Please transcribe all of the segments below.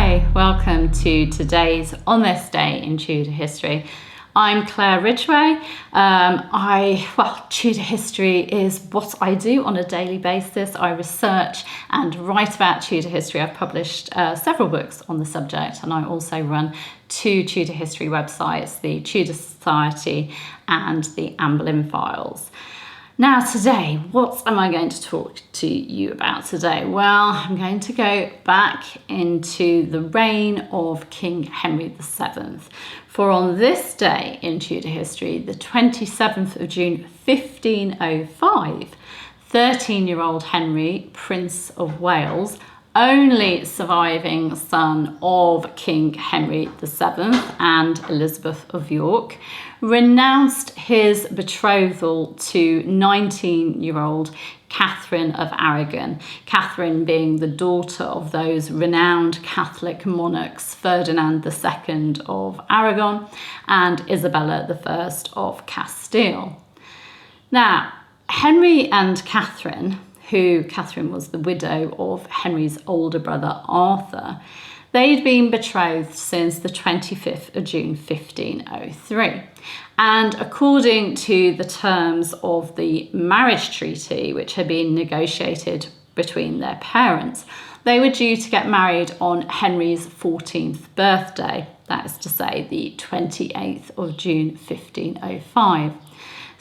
Hi, welcome to today's On This Day in Tudor History. I'm Claire Ridgway. Tudor history is what I do on a daily basis. I research and write about Tudor history. I've published several books on the subject, and I also run two Tudor history websites, the Tudor Society and the Anne Boleyn Files. Now today, what am I going to talk to you about today? Well, I'm going to go back into the reign of King Henry VII. For on this day in Tudor history, the 27th of June 1505, 13-year-old Henry, Prince of Wales, only surviving son of King Henry VII and Elizabeth of York, renounced his betrothal to 19-year-old Catherine of Aragon, Catherine being the daughter of those renowned Catholic monarchs Ferdinand II of Aragon and Isabella I of Castile. Now, Henry and Catherine, Catherine was the widow of Henry's older brother Arthur, they'd been betrothed since the 25th of June 1503. And according to the terms of the marriage treaty, which had been negotiated between their parents, they were due to get married on Henry's 14th birthday, that is to say the 28th of June 1505.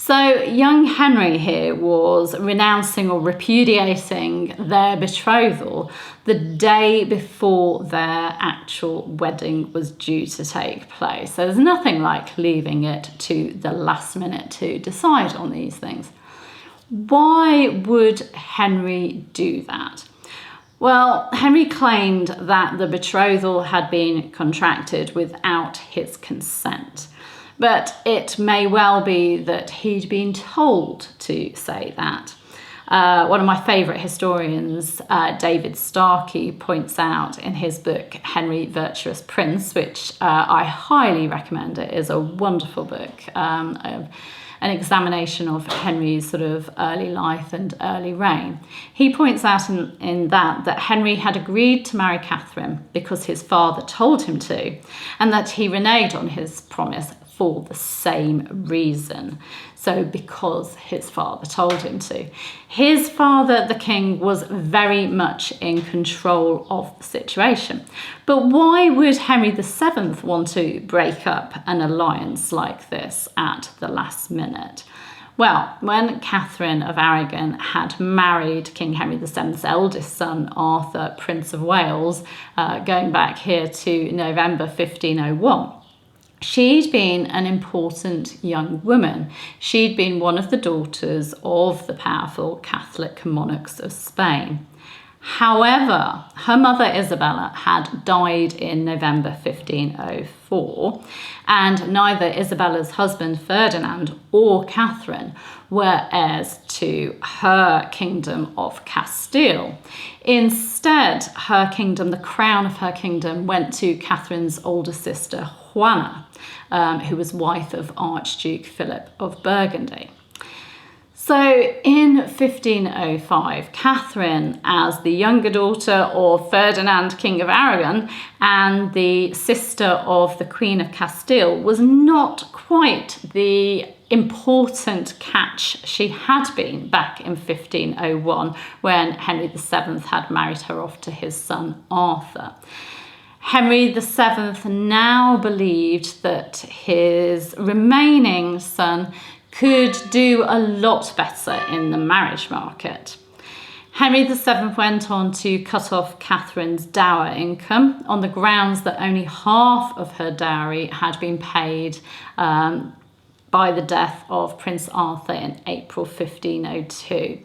So young Henry here was renouncing or repudiating their betrothal the day before their actual wedding was due to take place. So there's nothing like leaving it to the last minute to decide on these things. Why would Henry do that? Well, Henry claimed that the betrothal had been contracted without his consent. But it may well be that he'd been told to say that. One of my favourite historians, David Starkey, points out in his book, Henry Virtuous Prince, which I highly recommend. It is a wonderful book, an examination of Henry's sort of early life and early reign. He points out in that Henry had agreed to marry Catherine because his father told him to, and that he reneged on his promise for the same reason. So because his father told him to. His father, the king, was very much in control of the situation. But why would Henry VII want to break up an alliance like this at the last minute? Well, when Catherine of Aragon had married King Henry VII's eldest son, Arthur, Prince of Wales, going back here to November 1501, she'd been an important young woman. She'd been one of the daughters of the powerful Catholic monarchs of Spain. However, her mother Isabella had died in November 1504, and neither Isabella's husband Ferdinand or Catherine were heirs to her kingdom of Castile. Instead, her kingdom, the crown of her kingdom, went to Catherine's older sister Juana, who was wife of Archduke Philip of Burgundy. So in 1505, Catherine, as the younger daughter of Ferdinand, King of Aragon, and the sister of the Queen of Castile, was not quite the important catch she had been back in 1501 when Henry VII had married her off to his son Arthur. Henry VII now believed that his remaining son could do a lot better in the marriage market. Henry VII went on to cut off Catherine's dower income on the grounds that only half of her dowry had been paid by the death of Prince Arthur in April 1502.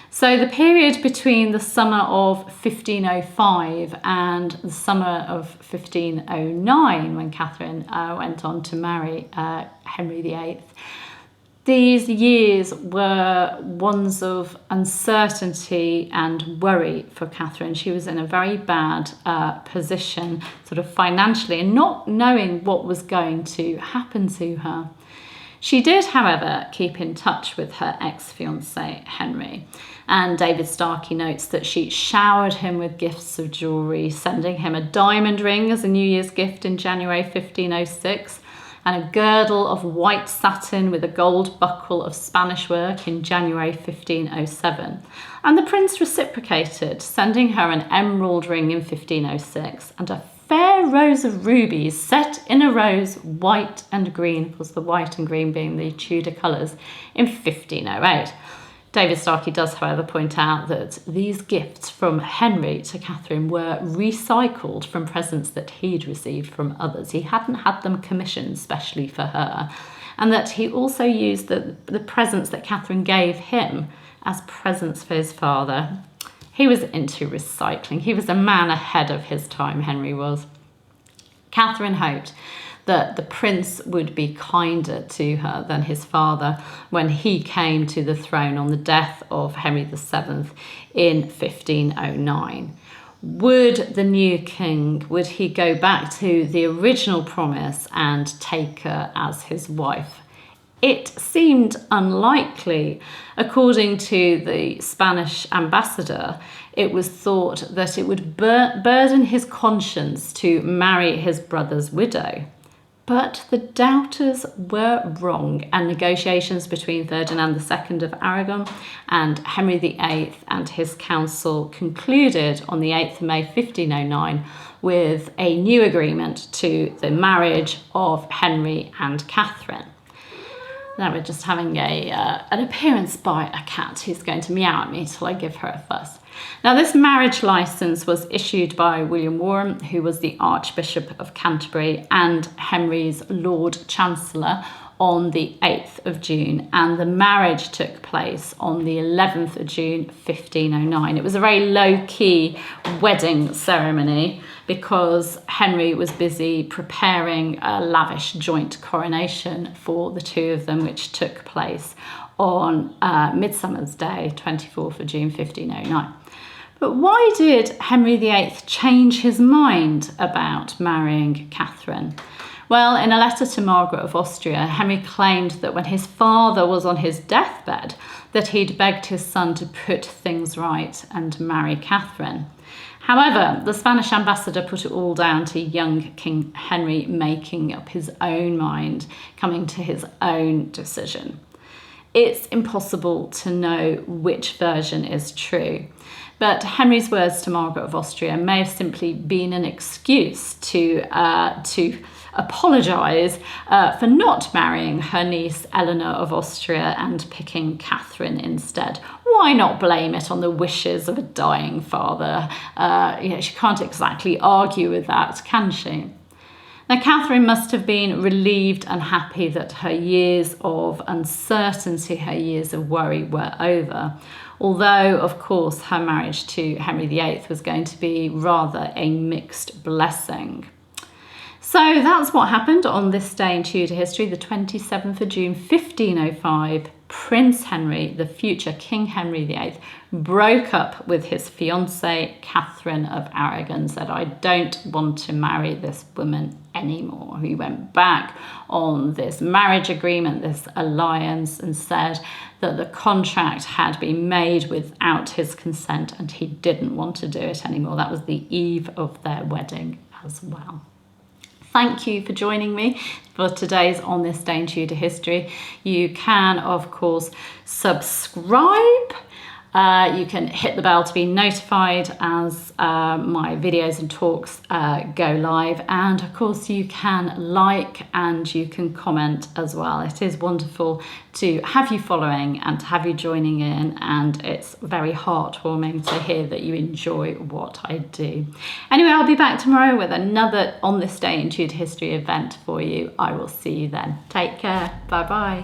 So the period between the summer of 1505 and the summer of 1509, when Catherine went on to marry Henry VIII, these years were ones of uncertainty and worry for Catherine. She was in a very bad position, sort of financially, and not knowing what was going to happen to her. She did, however, keep in touch with her ex-fiancé Henry, and David Starkey notes that she showered him with gifts of jewellery, sending him a diamond ring as a New Year's gift in January 1506, and a girdle of white satin with a gold buckle of Spanish work in January 1507. And the prince reciprocated, sending her an emerald ring in 1506 and a fair rose of rubies set in a rose, white and green, of course the white and green being the Tudor colours, in 1508. David Starkey does, however, point out that these gifts from Henry to Catherine were recycled from presents that he'd received from others. He hadn't had them commissioned specially for her, and that he also used the presents that Catherine gave him as presents for his father. He was into recycling. He was a man ahead of his time, Henry was. Catherine hoped that the prince would be kinder to her than his father when he came to the throne on the death of Henry VII in 1509. Would the new king, would he go back to the original promise and take her as his wife? It seemed unlikely. According to the Spanish ambassador, it was thought that it would burden his conscience to marry his brother's widow. But the doubters were wrong, and negotiations between Ferdinand II of Aragon and Henry VIII and his council concluded on the 8th of May 1509 with a new agreement to the marriage of Henry and Catherine. Now we're just having an appearance by a cat who's going to meow at me till I give her a fuss. Now this marriage licence was issued by William Warham, who was the Archbishop of Canterbury and Henry's Lord Chancellor, on the 8th of June, and the marriage took place on the 11th of June 1509. It was a very low-key wedding ceremony because Henry was busy preparing a lavish joint coronation for the two of them, which took place on Midsummer's Day, 24th of June 1509. But why did Henry VIII change his mind about marrying Catherine? Well, in a letter to Margaret of Austria, Henry claimed that when his father was on his deathbed, that he'd begged his son to put things right and marry Catherine. However, the Spanish ambassador put it all down to young King Henry making up his own mind, coming to his own decision. It's impossible to know which version is true, but Henry's words to Margaret of Austria may have simply been an excuse to apologise for not marrying her niece Eleanor of Austria and picking Catherine instead. Why not blame it on the wishes of a dying father? She can't exactly argue with that, can she? Now, Catherine must have been relieved and happy that her years of uncertainty, her years of worry were over, although, of course, her marriage to Henry VIII was going to be rather a mixed blessing. So that's what happened on this day in Tudor history, the 27th of June 1505. Prince Henry, the future King Henry VIII, broke up with his fiancée Catherine of Aragon, said, "I don't want to marry this woman anymore." He went back on this marriage agreement, this alliance, and said that the contract had been made without his consent and he didn't want to do it anymore. That was the eve of their wedding as well. Thank you for joining me for today's On This Day in Tudor History. You can, of course, subscribe. You can hit the bell to be notified as my videos and talks go live. And of course, you can like and you can comment as well. It is wonderful to have you following and to have you joining in. And it's very heartwarming to hear that you enjoy what I do. Anyway, I'll be back tomorrow with another On This Day in Tudor History event for you. I will see you then. Take care. Bye-bye.